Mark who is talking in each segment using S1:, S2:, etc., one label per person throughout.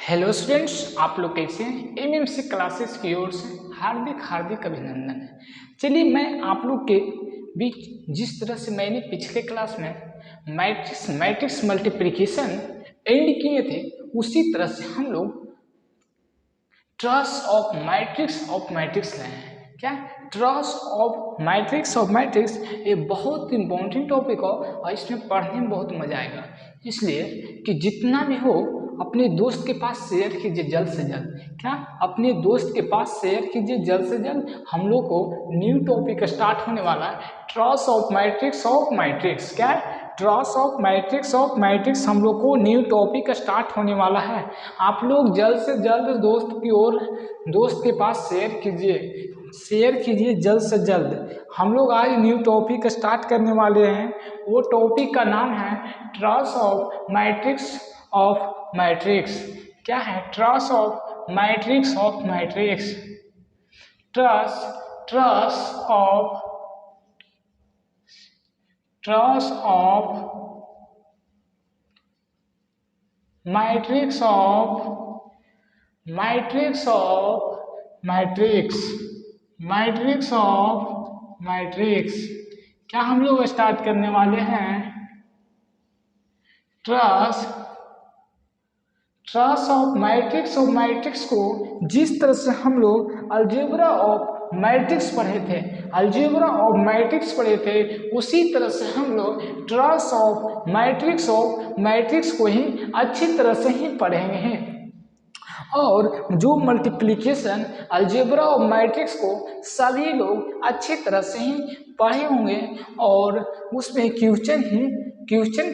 S1: Hello students, आप लोग कैसे हैं। एमएमसी क्लासेस की ओर से हार्दिक हार्दिक अभिनंदन है। चलिए, मैं आप लोग के बीच जिस तरह से मैंने पिछले क्लास में मैट्रिक्स मल्टीप्लिकेशन एंड किए थे, उसी तरह से हम लोग ट्रस ऑफ मैट्रिक्स लाए हैं। क्या ट्रस ऑफ मैट्रिक्स ये बहुत इंपॉर्टेंट टॉपिक हो और इसमें पढ़ने में बहुत मजा आएगा। इसलिए कि जितना भी हो अपने दोस्त के पास शेयर कीजिए जल्द से जल्द। क्या अपने दोस्त के पास शेयर कीजिए जल्द से जल्द। हम लोग को न्यू टॉपिक स्टार्ट होने वाला है, ट्रस ऑफ मैट्रिक्स। क्या है? ट्रस ऑफ मैट्रिक्स हम लोग को न्यू टॉपिक स्टार्ट होने वाला है। आप लोग जल्द से जल्द दोस्त के पास शेयर कीजिए जल्द से जल्द। हम लोग आज न्यू टॉपिक स्टार्ट करने वाले हैं। वो टॉपिक का नाम है ट्रस ऑफ मैट्रिक्स। क्या है? Truss of matrix truss of क्या हम लोग स्टार्ट करने वाले हैं? ट्रस ऑफ मैट्रिक्स को जिस तरह से हम लोग अलजेब्रा ऑफ मैट्रिक्स पढ़े थे उसी तरह से हम लोग ट्रस ऑफ मैट्रिक्स को ही अच्छी तरह से ही पढ़ेंगे हैं। और जो मल्टीप्लिकेशन अलजेब्रा ऑफ मैट्रिक्स को सभी लोग अच्छी तरह से ही पढ़े होंगे और उसमें क्वेश्चन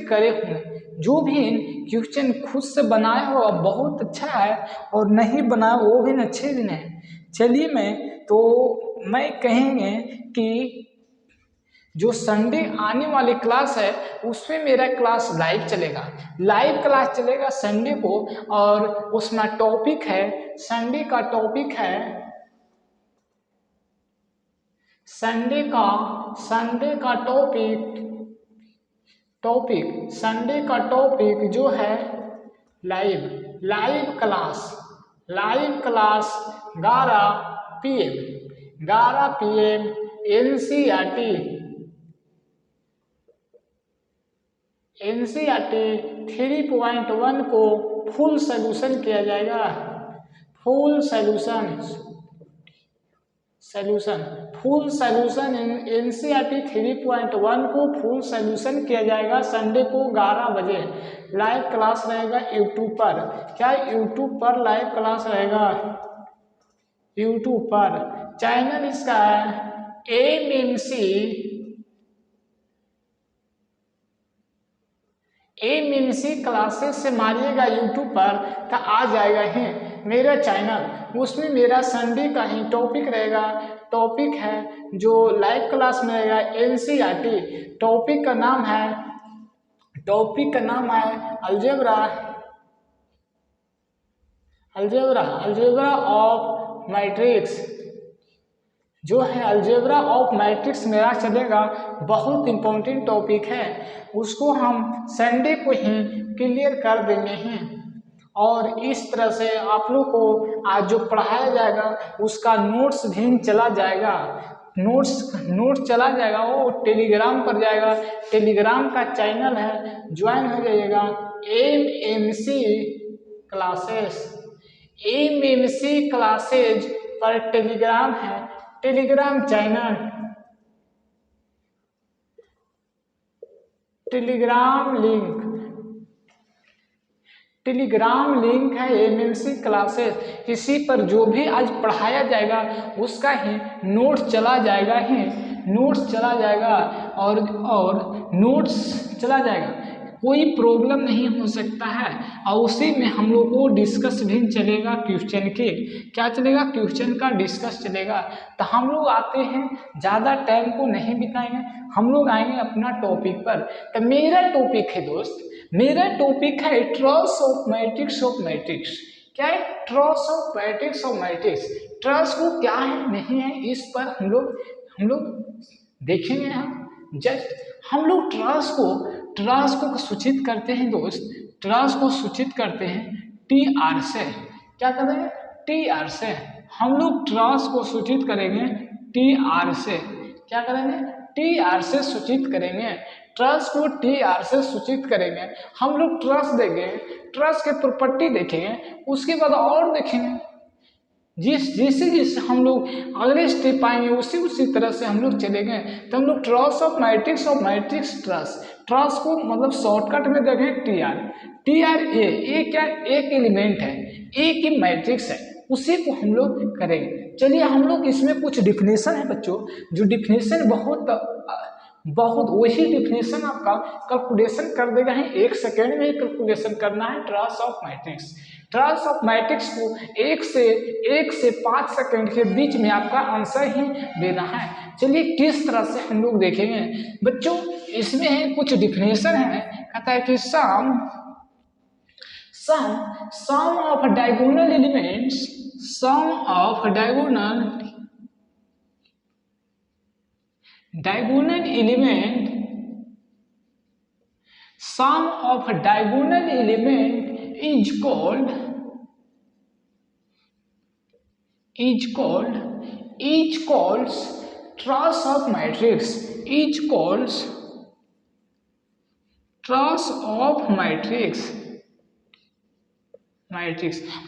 S1: करे होंगे। जो भी क्वेश्चन खुद से बनाए हो बहुत अच्छा है, और नहीं बनाए वो भी अच्छे भी नहीं। चलिए, मैं कहेंगे कि जो संडे आने वाली क्लास है उसमें मेरा क्लास लाइव चलेगा संडे को। और उसमें टॉपिक है, संडे का टॉपिक जो है लाइव क्लास 11 PM एनसीईआरटी 3.1 को फुल सॉल्यूशन किया जाएगा। फुल सॉल्यूशन एनसीईआरटी 3.1 को फुल सॉल्यूशन किया जाएगा। संडे को 11 बजे लाइव क्लास रहेगा यूट्यूब पर। क्या यूट्यूब पर लाइव क्लास रहेगा? यूट्यूब पर चैनल इसका है एमएमसी क्लासेस से मारिएगा यूट्यूब पर तो आ जाएगा ही मेरा चैनल। उसमें मेरा संडे का ही टॉपिक रहेगा। टॉपिक है जो लाइव क्लास में रहेगा एनसीईआरटी। टॉपिक का नाम है अलजेब्रा ऑफ मैट्रिक्स। जो है अलजेब्रा ऑफ मैट्रिक्स मेरा चलेगा, बहुत इंपॉर्टेंट टॉपिक है। उसको हम संडे को ही क्लियर कर देंगे हैं। और इस तरह से आप लोग को आज जो पढ़ाया जाएगा उसका नोट्स भी चला जाएगा। वो टेलीग्राम पर जाएगा। टेलीग्राम का चैनल है, ज्वाइन हो जाइएगा। एमएमसी क्लासेज पर टेलीग्राम है, टेलीग्राम चैनल, टेलीग्राम लिंक है एमएमसी क्लासेस। इसी पर जो भी आज पढ़ाया जाएगा उसका ही नोट्स चला जाएगा कोई प्रॉब्लम नहीं हो सकता है। और उसी में हम लोग को डिस्कस भी चलेगा। क्वेश्चन का डिस्कस चलेगा। तो हम लोग आते हैं, ज़्यादा टाइम को नहीं बिताएंगे, हम लोग आएंगे अपना टॉपिक पर। तो मेरा टॉपिक है दोस्त, ट्रस ऑफ मैट्रिक्स। क्या है? Truss of matrix. ट्रस को क्या है नहीं है इस पर हम लोग देखेंगे। हम लोग ट्रस को सूचित करते हैं दोस्त। ट्रस को सूचित करते हैं टी आर से क्या करेंगे, टी आर से हम लोग ट्रांस को सूचित करेंगे टी आर से, क्या करेंगे, टी आर से सूचित करेंगे, ट्रस को टी आर से सूचित करेंगे। हम लोग ट्रस देंगे, ट्रस के प्रॉपर्टी देखेंगे, उसके बाद और देखेंगे, जैसे जैसे हम लोग अगले स्टेप आएंगे उसी तरह से हम लोग चलेंगे। तो हम लोग ट्रस ऑफ मैट्रिक्स ट्रस को मतलब शॉर्टकट में देखें टी आर ए क्या, एक एलिमेंट है, ए की मैट्रिक्स है, उसी को हम लोग करेंगे। चलिए हम लोग इसमें कुछ डिफिनेशन है बच्चों, जो डिफिनेशन बहुत वही डिफिनेशन आपका कैलकुलेशन कर देगा है, 1 सेकेंड में ही कैलकुलेशन करना है ट्रांस ऑफ मैट्रिक्स को 1 से 5 सेकेंड के बीच में आपका आंसर ही देना है। चलिए किस तरह से हम लोग देखेंगे बच्चों, इसमें है कुछ डिफिनेशन है, कहता है कि sum of diagonal elements, sum of diagonal element, sum of diagonal element is called trace of matrix, is called trace of matrix।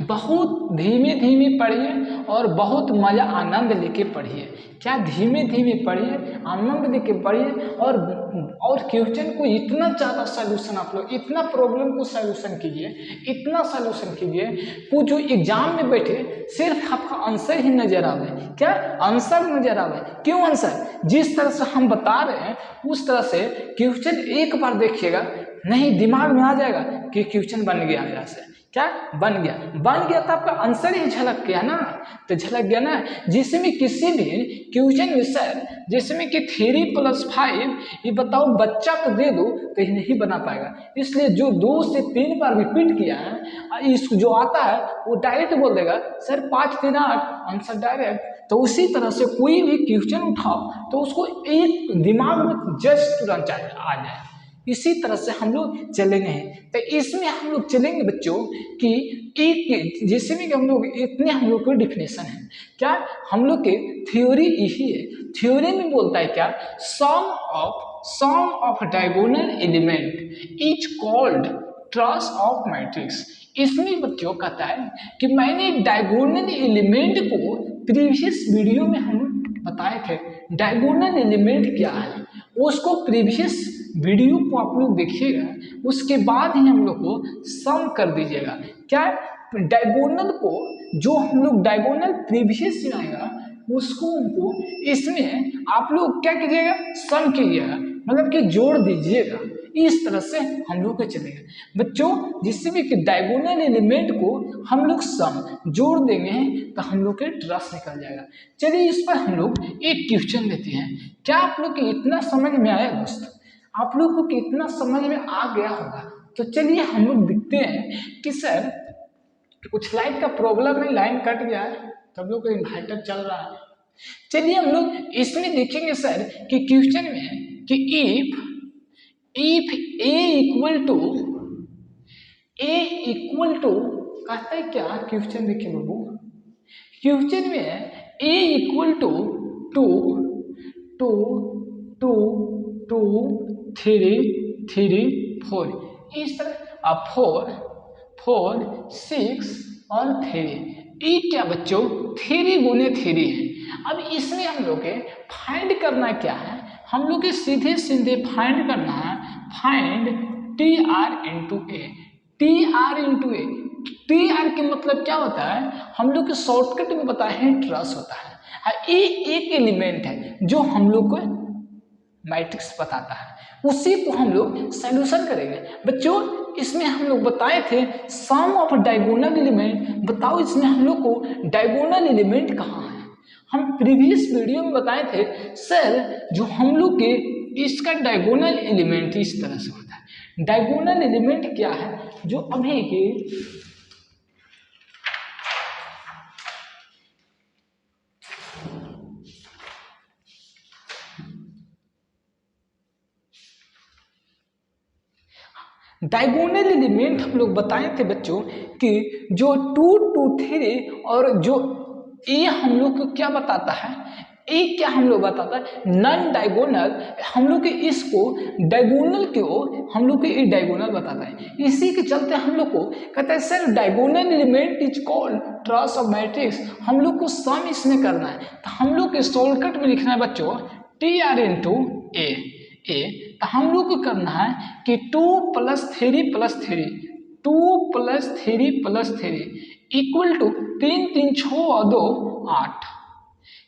S1: बहुत धीमे धीमे पढ़िए और बहुत मजा आनंद लेके पढ़िए, क्या धीमे धीमे पढ़िए, आनंद लेके पढ़िए, और क्वेश्चन को इतना ज़्यादा सॉल्यूशन आप लोग, इतना प्रॉब्लम को सॉल्यूशन कीजिए, इतना सॉल्यूशन कीजिए वो जो एग्जाम में बैठे सिर्फ आपका आंसर ही नजर आवे, क्या आंसर नजर आवे, क्यों आंसर, जिस तरह से हम बता रहे हैं उस तरह से क्वेश्चन एक बार देखिएगा, नहीं दिमाग में आ जाएगा कि क्वेश्चन बन गया यहाँ से, क्या बन गया तो आपका आंसर ही झलक गया ना, तो झलक गया ना। जिसमें किसी भी क्वेश्चन में सर जिसमें कि 3+5 ये बताओ बच्चा को दे दो तो ये नहीं बना पाएगा, इसलिए जो 2 से 3 बार रिपीट किया है इसको जो आता है वो डायरेक्ट बोल देगा सर 5 3 8 आंसर डायरेक्ट। तो उसी तरह से कोई भी क्वेश्चन उठाओ तो उसको एक दिमाग में जस्ट तुरंत आ जाए, इसी तरह से हम लोग चलेंगे। तो इसमें हम लोग चलेंगे बच्चों कि एक जैसे भी हम लोग इतने हम लोग के डिफिनेशन है, क्या हम लोग के थ्योरी यही है, थ्योरी में बोलता है क्या, sum of diagonal element is called trace of matrix. इसमें बच्चों कहता है कि मैंने डायगोनल एलिमेंट को प्रीवियस वीडियो में हम बताए थे, डायगोनल एलिमेंट क्या है उसको प्रीवियस वीडियो को आप लोग देखिएगा, उसके बाद ही हम लोग को सम कर दीजिएगा। क्या डायगोनल को जो हम लोग डायगोनल प्रीवियस में आएगा उसको उनको इसमें आप लोग क्या कीजिएगा, सम कीजिएगा, मतलब कि जोड़ दीजिएगा, इस तरह से हम लोग को चलेगा बच्चों। जिससे भी कि डायगोनल एलिमेंट को हम लोग सम जोड़ देंगे तो हम लोग के ट्रस निकल जाएगा। चलिए इस पर हम लोग एक क्वेश्चन लेते हैं, क्या आप लोग को इतना समझ में आया दोस्त, आप लोग को कितना समझ में आ गया होगा। तो चलिए हम लोग देखते हैं कि सर कुछ लाइट का प्रॉब्लम है, लाइन कट गया है तो हम लोग को इन्वर्टर चल रहा है। चलिए हम लोग इसमें देखेंगे सर कि क्वेश्चन में कि इफ ए इक्वल टू कहता है क्या, क्वेश्चन देखिए बाबू, क्वेश्चन में ए इक्वल टू 2 3 3 4 इस तरह 4 6 और 3, ये क्या बच्चों 3 गुने 3 है। अब इसमें हम लोग के फाइंड करना क्या है, हम लोग के सीधे सीधे फाइंड करना है, find T R into A. T are के मतलब क्या होता है, हम लोग के शॉर्टकट में बताए हैं ट्रस होता है, ये एक एलिमेंट है जो हम लोग को मैट्रिक्स बताता है, उसी को हम लोग सॉल्यूशन करेंगे बच्चों। इसमें हम लोग बताए थे सम ऑफ डायगोनल एलिमेंट, बताओ इसमें हम लोग को डायगोनल एलिमेंट कहाँ है। हम प्रीवियस वीडियो में बताए थे सर जो हम लोग के इसका डायगोनल एलिमेंट इस तरह से होता है। डायगोनल एलिमेंट क्या है, जो अभी के डायगोनल एलिमेंट हम लोग बताए थे बच्चों कि जो 2 2 3 और जो ए हम लोग को क्या बताता है, ए क्या हम लोग बताता है नॉन डायगोनल, हम लोग के इसको डायगोनल क्यों, हम लोग के ये डायगोनल बताता है। इसी के चलते हम लोग को कहता है sir diagonal element is called trace of matrix, हम लोग को सम इसमें करना है। तो हम लोग के शॉर्टकट में लिखना है बच्चों टी आर इंटू ए, तो हम लोग को करना है कि 2 + 3 + 3 2 + 3 + 3 इक्वल टू 3 3 6 और 2 8,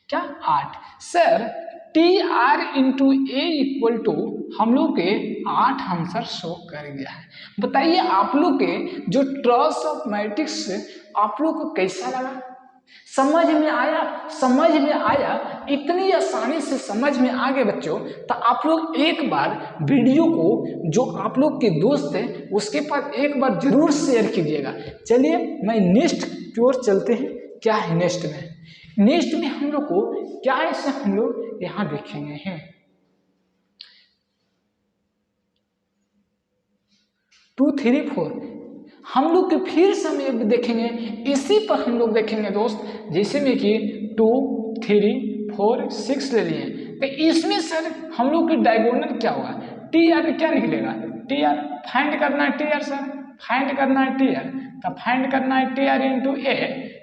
S1: क्या 8। Sir T R into A equal to हम लोग के 8 आंसर शो कर गया है। बताइए आप लोग के जो ट्रेस ऑफ मैट्रिक्स आप लोग को कैसा लगा, समझ में आया, समझ में आया, इतनी आसानी से समझ में आ गए बच्चों। तो आप लोग एक बार वीडियो को जो आप लोग के दोस्त है उसके पास एक बार जरूर शेयर कीजिएगा। चलिए मैं नेक्स्ट की ओर चलते हैं। क्या है नेक्स्ट में, नेक्स्ट में हम लोग को क्या है इसे हम लोग यहाँ देखेंगे हैं 2 3 4 हम लोग के फिर से हम देखेंगे, इसी पर हम लोग देखेंगे दोस्त, जैसे में कि 2 3 4 6 ले लिए। तो इसमें सर हम लोग के डायगोनल क्या होगा, टी आर क्या निकलेगा, टी आर फाइंड करना है, टी आर सर फाइंड करना है टी आर, तो फाइंड करना है टी आर इंटू ए।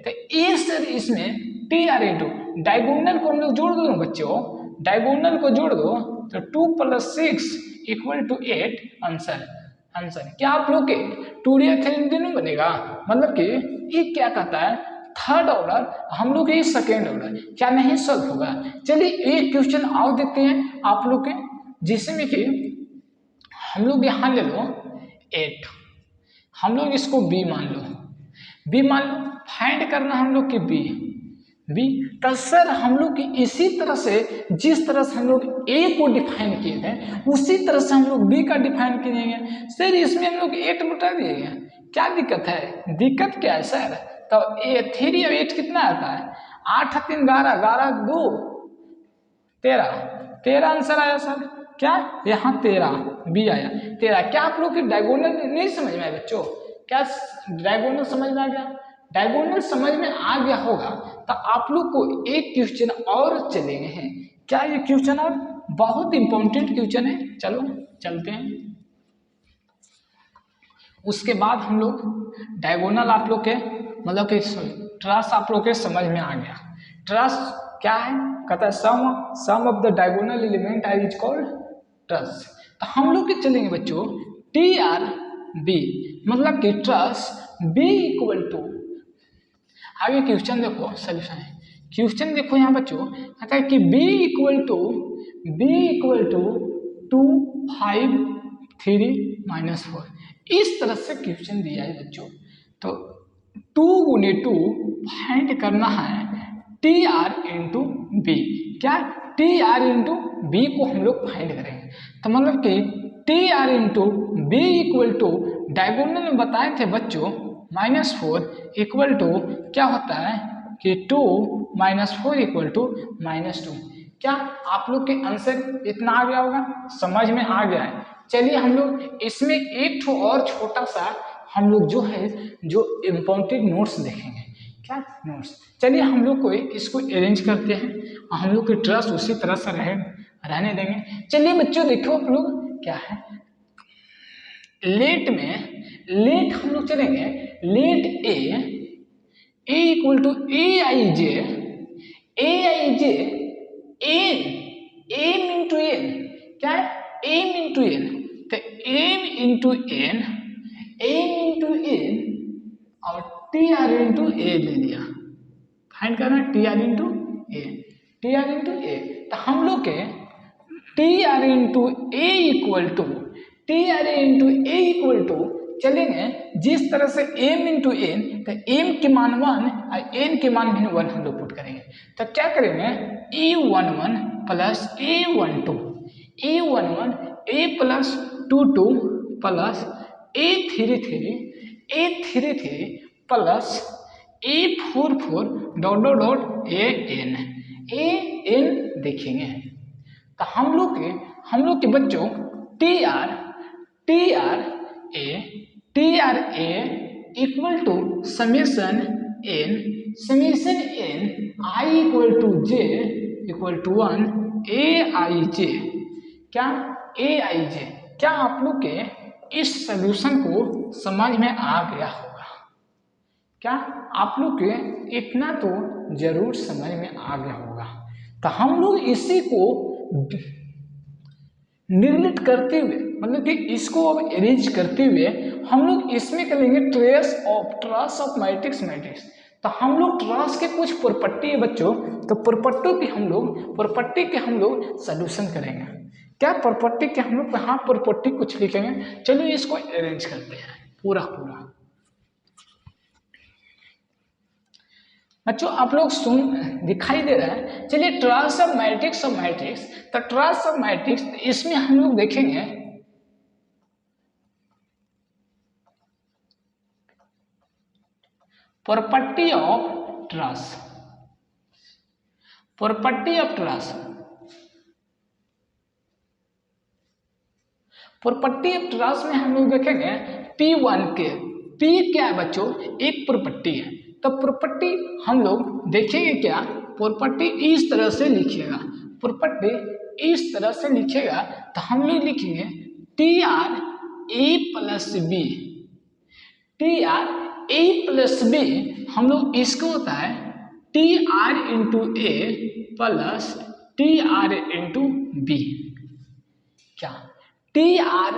S1: तो ए सर इसमें टी आर इंटू डायगोनल को हम लोग जोड़ दो बच्चों, डायगोनल को जोड़ दो तो 2 + 6 = 8 आंसर। आंसर क्या आप लोग के 2D या 3D में बनेगा, मतलब कि ये क्या कहता है थर्ड ऑर्डर, हम लोग के सेकेंड ऑर्डर क्या नहीं सॉल्व होगा। चलिए एक क्वेश्चन और देते हैं आप लोग के, जिसमें कि हम लोग यहाँ ले लो 8, हम लोग इसको b मान लो, b मान लो, फाइंड करना हम लोग की b। तो सर हम लोग की इसी तरह से जिस तरह से हम लोग a को डिफाइन किए थे उसी तरह से हम लोग b का डिफाइन करेंगे। सर इसमें हम लोग 8 बता दिए, क्या दिक्कत है, दिक्कत क्या है सर। तो 3 और 8 कितना आता है, 8 3 11 11 2 13 आंसर आया सर। क्या यहाँ 13 b आया 13। क्या आप लोग की डायगोनल नहीं समझ में आया बच्चों, क्या डायगोनल समझ में आ गया, डायगोनल समझ में आ गया होगा। तो आप लोग को एक क्वेश्चन और चलेंगे हैं, क्या ये क्वेश्चन और बहुत इंपॉर्टेंट क्वेश्चन है, चलो चलते हैं। उसके बाद हम लोग डायगोनल आप लोग के मतलब कि ट्रेस आप लोग के समझ में आ गया। ट्रेस क्या है, कहता है sum of the diagonal element I is called trace. तो हम लोग के चलेंगे बच्चों टी आर बी, मतलब कि ट्रेस बी इक्वल टू, आगे क्वेश्चन देखो सोल्यूशन है, क्वेश्चन देखो यहाँ बच्चों कहता है कि b इक्वल टू 2 5 3 -4, इस तरह से क्वेश्चन दिया है बच्चों। तो 2 × 2 फाइंड करना है टी आर इंटू बी, क्या टी आर इंटू बी को हम लोग फाइंड करेंगे। तो मतलब कि T R into B equal to diagonal में बताए थे बच्चों -4 इक्वल टू क्या होता है कि 2 - 4 = -2। क्या आप लोग के आंसर इतना आ गया होगा, समझ में आ गया है। चलिए हम लोग इसमें एक ठो और छोटा सा हम लोग जो है जो इम्पोर्टेंट नोट्स देखेंगे, क्या नोट्स। चलिए हम लोग को इसको अरेंज करते हैं, हम लोग की ट्रस्ट उसी तरह से रहने देंगे। चलिए बच्चों देखो आप लोग क्या है, लेट हम लोग चलेंगे let A equal to A I J M into N, क्या है एम इंटू एन। तो एम इंटू एन और टी आर इंटू ए ले लिया, फाइंड करना टी आर इंटू ए। तो हम लोग के T R into A equal to चलेंगे जिस तरह से m इंटू एन, तो m के मान 1 और n के मान भी 1 हम लोग पुट करेंगे। तो क्या करेंगे a11 plus a12 a plus 22 plus a33 plus a44 dot an देखेंगे। तो हम लोग के बच्चों T R A, T R A equal to summation N I equal to J equal to 1 A I J. क्या ए आई जे, क्या आप लोग के इस सॉल्यूशन को समझ में आ गया होगा? क्या आप लोग के इतना तो जरूर समझ में आ गया होगा। तो हम लोग इसी को निर्मित करते हुए, मतलब कि इसको अब अरेंज करते हुए हम लोग इसमें करेंगे ट्रेस ऑफ मैट्रिक्स। तो हम लोग ट्रेस के कुछ प्रॉपर्टी है बच्चों, तो प्रॉपर्टी के हम लोग सॉल्यूशन करेंगे। क्या प्रॉपर्टी के हम लोग हाँ प्रॉपर्टी कुछ लिखेंगे। चलिए इसको अरेंज करते हैं पूरा। बच्चों आप लोग दिखाई दे रहा है। चलिए ट्रेस ऑफ मैट्रिक्स तो ट्रेस ऑफ मैट्रिक्स इसमें हम लोग देखेंगे प्रॉपर्टी ऑफ ट्रेस में हम लोग देखेंगे P1 के। P क्या है बच्चों? एक प्रॉपर्टी है। तो प्रॉपर्टी हम लोग देखेंगे क्या, प्रॉपर्टी इस तरह से लिखिएगा। तो हम लोग लिखेंगे T R A plus B. हम लोग इसको होता है T R into A plus T R into B. क्या टी आर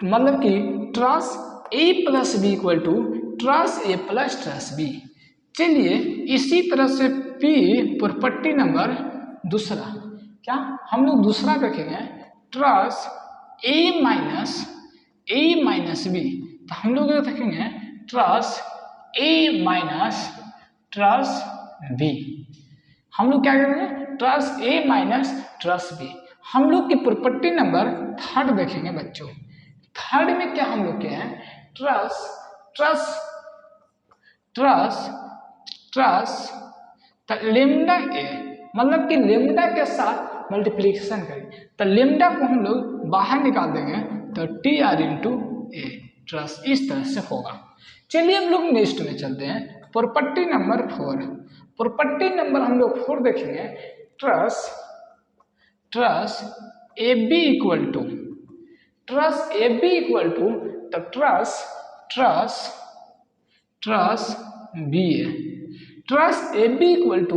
S1: मतलब कि trace A plus B equal to trace A plus trace B. चलिए इसी तरह से पी प्रॉपर्टी नंबर दूसरा, क्या हम लोग दूसरा देखेंगे ट्रेस ए माइनस बी। तो हम लोग देखेंगे ट्रेस ए माइनस ट्रेस बी। हम लोग क्या करेंगे ट्रेस ए माइनस ट्रेस बी। हम लोग की प्रॉपर्टी नंबर थर्ड देखेंगे बच्चों। थर्ड में क्या हम लोग के हैं ट्रेस लेमडा ए, मतलब कि लेमडा के साथ मल्टीप्लिकेशन करें। तो लेमडा को हम लोग बाहर निकाल देंगे तो टी आर इंटू ए ट्रेस इस तरह से होगा। चलिए हम लोग नेक्स्ट में चलते हैं प्रॉपर्टी नंबर 4। प्रॉपर्टी नंबर हम लोग 4 देखेंगे trace A B equal to तो trace B A. Trace A B equal to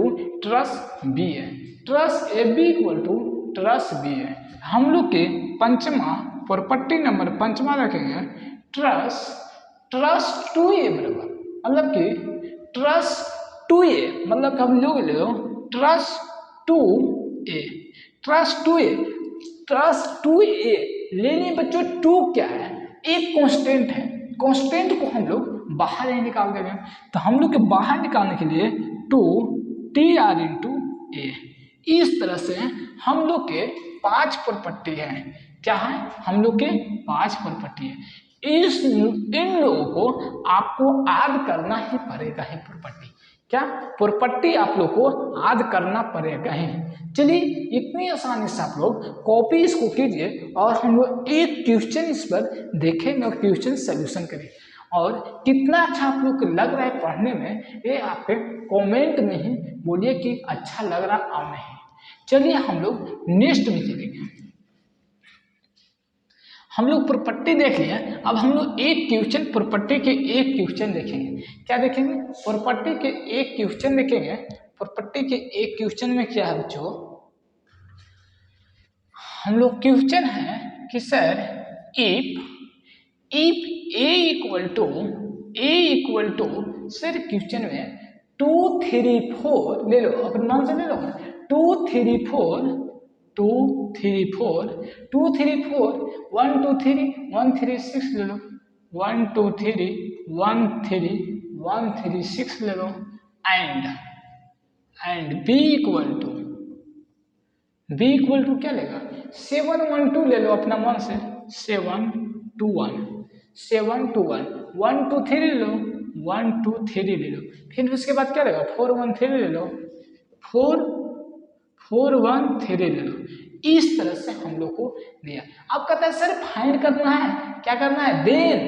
S1: trace B A. हम लोग के पंचमा प्रॉपर्टी नंबर पंचमा रखेंगे ट्रेस 2a बराबर, मतलब कि ट्रेस 2a मतलब हम लोग ले लो ट्रेस 2a लेने बच्चों 2 क्या है? एक कांस्टेंट है। कांस्टेंट को हम लोग बाहर नहीं निकाल देंगे। तो हम लोग के बाहर निकालने के लिए 2 टी आर इंटू ए। इस तरह से हम लोग के 5 प्रॉपर्टी हैं। क्या है? हम लोग के 5 प्रॉपर्टी है। इन लोगों को आपको याद करना ही पड़ेगा ही प्रॉपर्टी। क्या प्रॉपर्टी आप लोग को याद करना पड़ेगा ही। चलिए इतनी आसानी से आप लोग कॉपी इसको कीजिए और हम लोग एक क्वेश्चन इस पर देखेंगे और क्वेश्चन सॉल्यूशन करेंगे। और कितना अच्छा आप लोग को लग रहा है पढ़ने में, ये आप कमेंट में ही बोलिए कि अच्छा लग रहा और नहीं। चलिए हम लोग नेक्स्ट में चलेंगे। हम लोग प्रॉपर्टी देख लिए, अब हम लोग एक क्वेश्चन प्रॉपर्टी के एक क्वेश्चन देखेंगे। क्या देखेंगे? प्रॉपर्टी के एक क्वेश्चन देखेंगे। प्रॉपर्टी के एक क्वेश्चन में क्या है बच्चों? हम लोग क्वेश्चन है कि sir if A equal to sir question में 2 3 4 ले लो, अपने नाम से ले लो 2 3 4 1 2 3 1 3 6 ले लो 1 2 3 1 3 1 3 6 ले लो एंड b इक्वल टू क्या लेगा 7 1 2 ले लो अपना मन से 7 2 1 1 2 3 ले लो 1 2 3 ले लो। फिर उसके बाद क्या लेगा 4 1 3 ले लो 4 1 3 ले लो। इस तरह से हम लोग को दिया। अब कहता है सर फाइंड करना है, क्या करना है? देन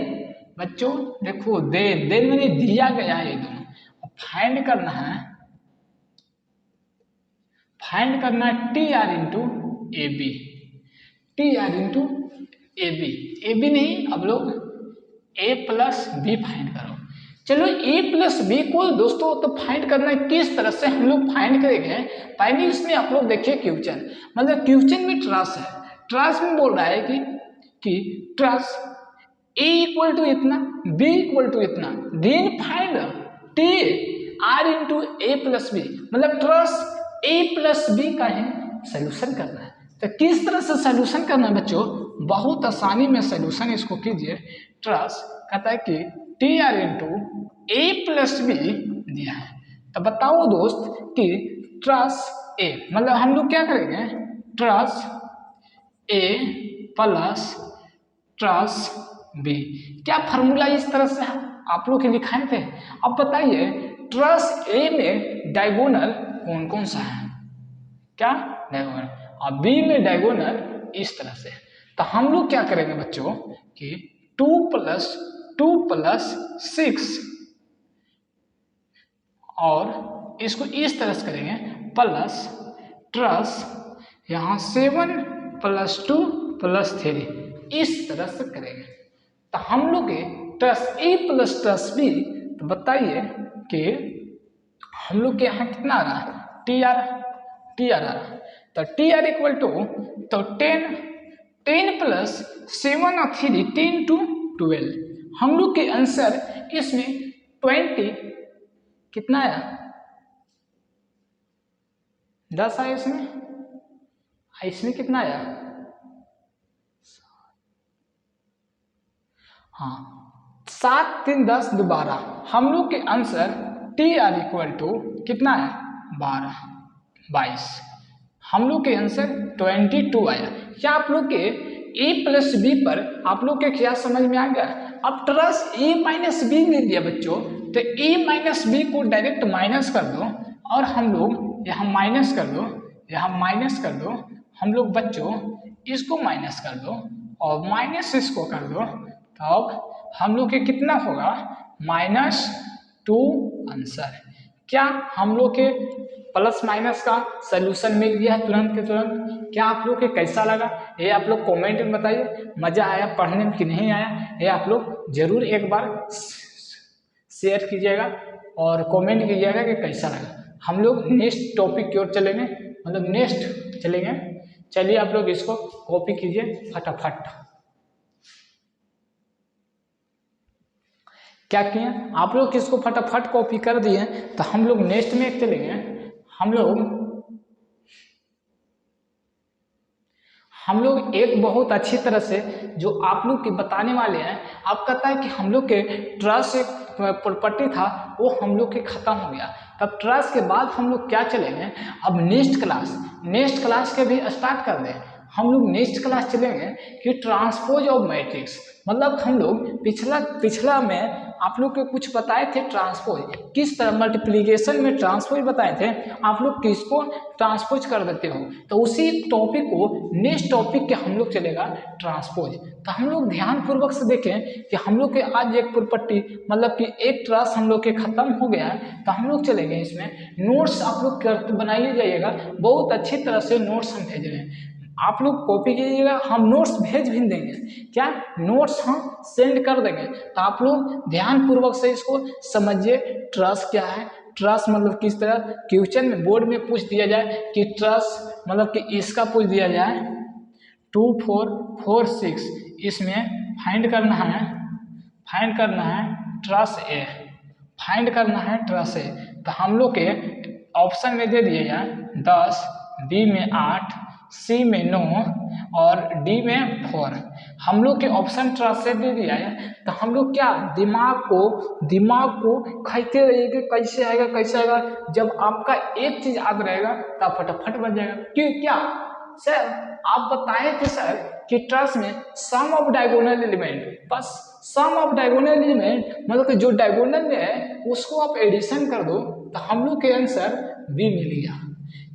S1: बच्चों देखो देन मैंने दिया गया है ये दोनों, अब फाइंड करना है T R into A B, T R into A B नहीं, अब लोग ए प्लस बी फाइंड करो। चलो ए प्लस बी को दोस्तों तो फाइंड करना है, किस तरह से हम लोग फाइंड करेंगे। पहले इसमें आप लोग देखिए क्वेश्चन, मतलब क्वेश्चन में ट्रस है, ट्रस में बोल रहा है कि ट्रस ए इक्वल टू इतना, बी इक्वल टू इतना, then find T R into A plus B, मतलब ट्रस ए प्लस बी का है सोल्यूशन करना है। तो किस तरह से सोल्यूशन करना है बच्चों, बहुत आसानी में सोल्यूशन इसको कीजिए। ट्रस कहता है कि T R into A plus B दिया है, तो बताओ दोस्त कि ट्रस ए, मतलब हम लोग क्या करेंगे, truss A plus truss B, क्या फॉर्मूला इस तरह से आप लोग के लिखाए थे। अब बताइए ट्रस ए में डायगोनल कौन कौन सा है, क्या डायगोनल, और बी में डायगोनल इस तरह से। तो हम लोग क्या करेंगे बच्चों कि 2 प्लस 6 और इसको इस तरह से करेंगे प्लस ट्रस यहाँ 7 प्लस 2 प्लस 3 इस तरह से करेंगे। तो हम लोग के truss A plus truss B, तो बताइए कि हम लोग के यहाँ कितना आ रहा है, टी आर आ रहा है। तो टी आर इक्वल टू, तो 10 प्लस 7 और 3 10 to 12, हम लोग के आंसर इसमें 20 कितना आया, 10 आया इसमें कितना आया, हाँ 7 3 10 12, हम लोग के answer T R equal to कितना है 22, हम लोग के आंसर 22 आया। क्या आप लोग के ए प्लस बी पर आप लोग के क्या समझ में आ गया। अब ट्रस ए माइनस बी ले लिया बच्चों, तो ए माइनस बी को डायरेक्ट माइनस कर दो और हम लोग यहाँ माइनस कर दो, यहाँ माइनस कर दो, हम लोग बच्चों इसको माइनस कर दो और माइनस इसको कर दो, तब हम लोग के कितना होगा -2 आंसर। क्या हम लोग के प्लस माइनस का सलूशन मिल गया है तुरंत के तुरंत। क्या आप लोग के कैसा लगा ये आप लोग कमेंट में बताइए, मज़ा आया पढ़ने में कि नहीं आया, ये आप लोग जरूर एक बार शेयर कीजिएगा और कमेंट कीजिएगा कि कैसा लगा। हम लोग नेक्स्ट टॉपिक की ओर चलेंगे, मतलब नेक्स्ट चलेंगे। चलिए आप लोग इसको कॉपी कीजिए फटाफट। क्या किए आप लोग इसको फटाफट कॉपी कर दिए, तो हम लोग नेक्स्ट में चलेंगे। हम लोग एक बहुत अच्छी तरह से जो आप लोग की बताने वाले हैं। आप कहता है कि हम लोग के ट्रस एक प्रॉपर्टी था वो हम लोग के खत्म हो गया, तब ट्रस के बाद हम लोग क्या चलेंगे, अब नेक्स्ट क्लास के भी स्टार्ट कर दें। हम लोग नेक्स्ट क्लास चलेंगे कि ट्रांसपोज ऑफ मैट्रिक्स, मतलब हम लोग पिछला में आप लोग को कुछ बताए थे ट्रांसपोज किस तरह, मल्टीप्लिकेशन में ट्रांसपोज बताए थे, आप लोग किसको ट्रांसपोज कर देते हो, तो उसी टॉपिक को नेक्स्ट टॉपिक के हम लोग चलेगा ट्रांसपोज। तो हम लोग ध्यान पूर्वक से देखें कि हम लोग के आज एक प्रॉपर्टी मतलब कि एक ट्रस हम लोग के खत्म हो गया है, तो हम लोग चलेंगे इसमें नोट्स आप लोग बनाइए जाइएगा, बहुत अच्छी तरह से नोट्स हम भेज रहे हैं, आप लोग कॉपी कीजिएगा, हम नोट्स भेज भी देंगे, क्या नोट्स हम सेंड कर देंगे। तो आप लोग ध्यान पूर्वक से इसको समझिए ट्रस क्या है। ट्रस मतलब किस तरह क्वेश्चन में बोर्ड में पूछ दिया जाए कि ट्रस मतलब कि इसका पूछ दिया जाए 2 4 4 6, इसमें फाइंड करना है ट्रस ए, फाइंड करना है ट्रस ए। तो हम लोग के ऑप्शन में दे दिए जाए 10, बी में 8, सी में 9 और डी में 4, हम लोग के ऑप्शन ट्रस से दे दिया है। तो हम लोग क्या दिमाग को खाते रहिएगा कैसे आएगा, जब आपका एक चीज याद रहेगा तब फटाफट बन जाएगा। क्यों क्या सर आप बताए थे सर कि ट्रस में सम ऑफ डायगोनल एलिमेंट, बस सम ऑफ डायगोनल एलिमेंट मतलब कि जो डायगोनल में है उसको आप एडिशन कर दो, तो हम लोग के आंसर बी मिल गया।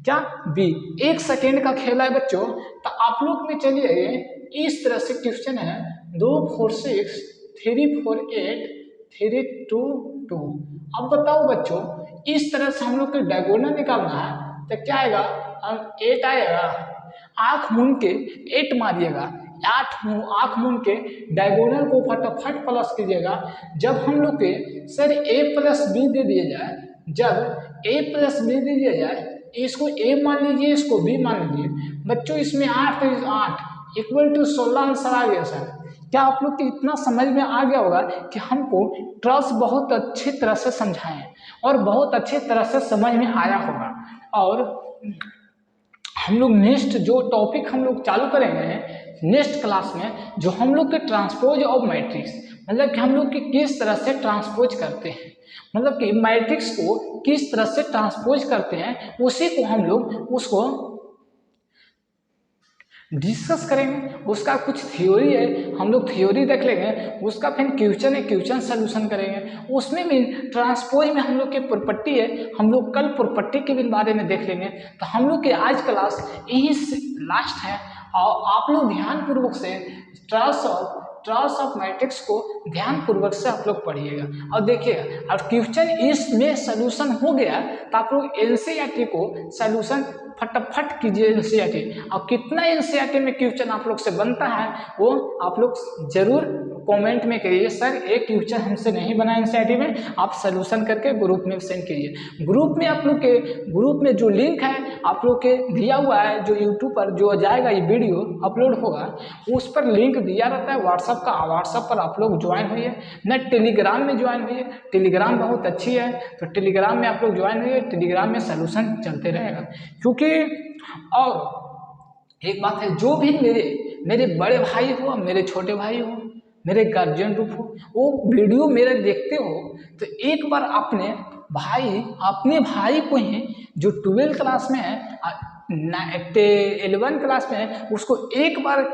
S1: क्या बी, 1 सेकेंड का खेल है बच्चों। तो आप लोग में चलिए इस तरह से क्वेश्चन है 2 4 6 348 322। अब बताओ बच्चों, इस तरह से हम लोग को डायगोनल निकालना है तो क्या आएगा, 8 आएगा। आंख मूंद के 8 मारिएगा, आंख मूंद के डायगोनल को फटाफट प्लस कीजिएगा। जब हम लोग के सर a प्लस बी दे दिया जाए, जब a प्लस बी दे दिया जाए, इसको a मान लीजिए, इसको b मान लीजिए बच्चों, इसमें 8 इक्वल टू 16 आंसर आ गया सर। क्या आप लोग को इतना समझ में आ गया होगा कि हमको ट्रस्ट बहुत अच्छी तरह से समझाएं और बहुत अच्छी तरह से समझ में आया होगा। और हम लोग नेक्स्ट जो टॉपिक हम लोग चालू करेंगे नेक्स्ट क्लास में, जो हम लोग के ट्रांसपोज ऑफ मैट्रिक्स, मतलब कि हम लोग की किस तरह से ट्रांसपोज करते हैं, मतलब कि मैट्रिक्स को किस तरह से ट्रांसपोज करते हैं, उसी को हम लोग उसको डिस्कस करेंगे। उसका कुछ थ्योरी है, हम लोग थ्योरी देख लेंगे, उसका फिर क्वेश्चन है, क्वेश्चन सोल्यूशन करेंगे। उसमें भी ट्रांसपोज में हम लोग की प्रॉपर्टी है, हम लोग कल प्रॉपर्टी के भी बारे में देख लेंगे। तो हम लोग की आज क्लास यही लास्ट है, और आप लोग ध्यानपूर्वक से ट्रांस ऑफ मैट्रिक्स को ध्यानपूर्वक से आप लोग पढ़िएगा और देखिएगा। और क्वेश्चन इसमें सोल्यूशन हो गया तो आप लोग एनसीईआरटी को सोल्यूशन फटाफट कीजिए एनसीईआरटी। और कितना एनसीईआरटी में क्वेश्चन आप लोग से बनता है वो आप लोग जरूर कमेंट में करिए, सर एक क्वेश्चन हमसे नहीं बना एनसीईआरटी में, आप सोल्यूशन करके ग्रुप में सेंड कीजिए। ग्रुप में आप लोग के ग्रुप में जो लिंक है आप लोग के दिया हुआ है, जो यूट्यूब पर जो जाएगा ये वीडियो अपलोड होगा उस पर लिंक दिया रहता है व्हाट्सअप का। व्हाट्सअप पर आप लोग ज्वाइन होइए, न टेलीग्राम में ज्वाइन होइए, टेलीग्राम बहुत अच्छी है, तो टेलीग्राम में आप लोग ज्वाइन होइए, टेलीग्राम में सोल्यूशन चलते रहेगा। क्योंकि और एक बात है, जो भी मेरे बड़े भाई हो, मेरे छोटे भाई हो, मेरे गार्जियन रूप हो, वो वीडियो मेरे देखते हो तो एक बार अपने भाई को ही जो 12th क्लास में है, 11 क्लास में है, उसको एक बार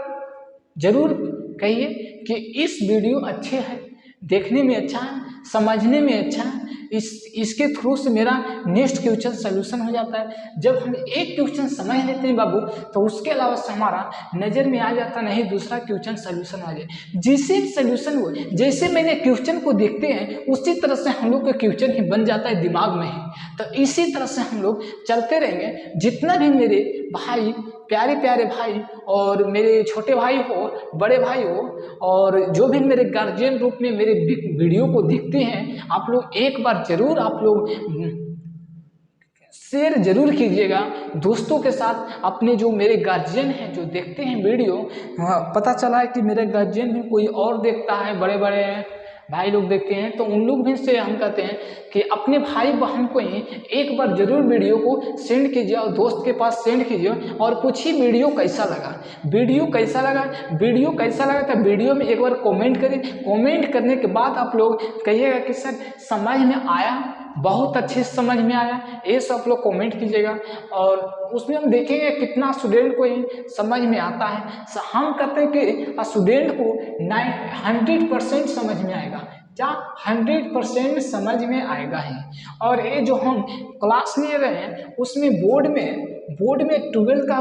S1: जरूर कहिए कि इस वीडियो अच्छे है, देखने में अच्छा है, समझने में अच्छा है, इसके थ्रू से मेरा नेक्स्ट क्वेश्चन सोल्यूशन हो जाता है। जब हम एक क्वेश्चन समझ लेते हैं बाबू, तो उसके अलावा से हमारा नज़र में आ जाता नहीं दूसरा क्वेश्चन सोल्यूशन आ जाए। जैसे सोल्यूशन हो, जैसे मैंने क्वेश्चन को देखते हैं उसी तरह से हम लोग का क्वेश्चन ही बन जाता है दिमाग में ही। तो इसी तरह से हम लोग चलते रहेंगे। जितना भी मेरे भाई, प्यारे प्यारे भाई और मेरे छोटे भाई हो, बड़े भाई हो, और जो भी मेरे गार्जियन रूप में मेरे वीडियो को देखते हैं, आप लोग एक बार जरूर आप लोग शेयर जरूर कीजिएगा दोस्तों के साथ। अपने जो मेरे गार्जियन हैं जो देखते हैं वीडियो, पता चला है कि मेरे गार्जियन भी कोई और देखता है, बड़े बड़े भाई लोग देखते हैं, तो उन लोग भी से हम कहते हैं कि अपने भाई बहन को ही एक बार जरूर वीडियो को सेंड कीजिए और दोस्त के पास सेंड कीजिए और पूछिए वीडियो कैसा लगा, वीडियो कैसा लगा, वीडियो कैसा लगा। तो वीडियो में एक बार कमेंट करिए, कमेंट करने के बाद आप लोग कहिएगा कि सर समझ में आया, बहुत अच्छे से समझ में आया, ये सब लोग कमेंट कीजिएगा। और उसमें हम देखेंगे कितना स्टूडेंट को ही समझ में आता है। हम कहते हैं कि स्टूडेंट को 100% समझ में आएगा, क्या 100% समझ में आएगा ही। और ये जो हम क्लास ले रहे हैं उसमें बोर्ड में 12th का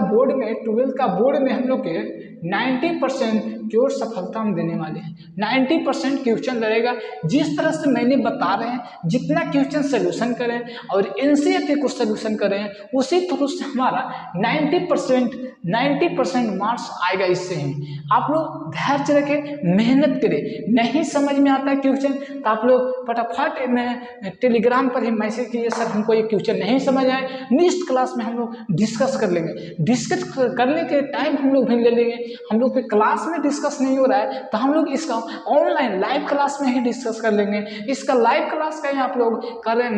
S1: बोर्ड में हम लोग के 90% क्योर सफलता हम देने वाले हैं। 90% क्वेश्चन रहेगा। जिस तरह से मैंने बता रहे हैं, जितना क्वेश्चन सोल्यूशन करें और एनसीईआरटी को सोल्यूशन करें, उसी तरह से हमारा 90% मार्क्स आएगा। इससे ही आप लोग धैर्य रखें, मेहनत करें। नहीं समझ में आता है क्वेश्चन तो आप लोग फटाफट में टेलीग्राम पर ही मैसेज कीजिए, सर हमको ये क्वेश्चन नहीं समझ आए, नेक्स्ट क्लास में हम लोग डिस्कस कर लेंगे। डिस्कस करने के टाइम हम लोग भी ले लेंगे। हम लोग के क्लास में डिस्कस नहीं हो रहा है तो हम लोग इसका ऑनलाइन लाइव क्लास में ही डिस्कस कर लेंगे। इसका लाइव क्लास का ही आप लोग कर रहे हैं।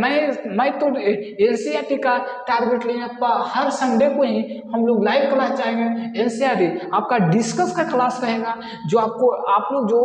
S1: मैं तो एनसीईआरटी का टारगेट लेंगे, हर संडे को ही हम लोग लाइव क्लास जाएंगे। एनसीईआरटी आपका डिस्कस का क्लास रहेगा, जो आपको आप लोग जो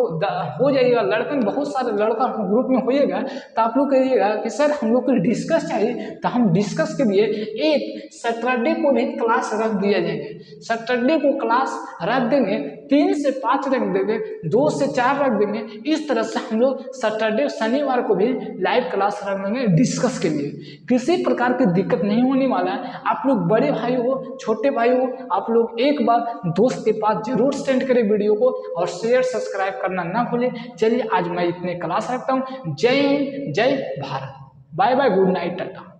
S1: हो जाइएगा, लड़के बहुत सारे लड़का ग्रुप में होइएगा तो आप लोग कहिएगा कि सर हम लोग को डिस्कस चाहिए, तो हम डिस्कस के लिए एक सैटरडे को भी क्लास रख दिया जाएंगे। सैटरडे को क्लास रख देंगे 3 से 5 रख देंगे, 2 से 4 रख देंगे। इस तरह से हम लोग सैटरडे शनिवार को भी लाइव क्लास रख देंगे डिस्कस के लिए। किसी प्रकार की दिक्कत नहीं होने वाला है। आप लोग बड़े भाई हो, छोटे भाई हो, आप लोग एक बार दोस्त के पास जरूर सेंड करें वीडियो को और शेयर सब्सक्राइब करना ना भूलें। चलिए आज मैं इतने क्लास रखता हूँ। जय हिंद, जय Bharat, bye bye, good night, Tata.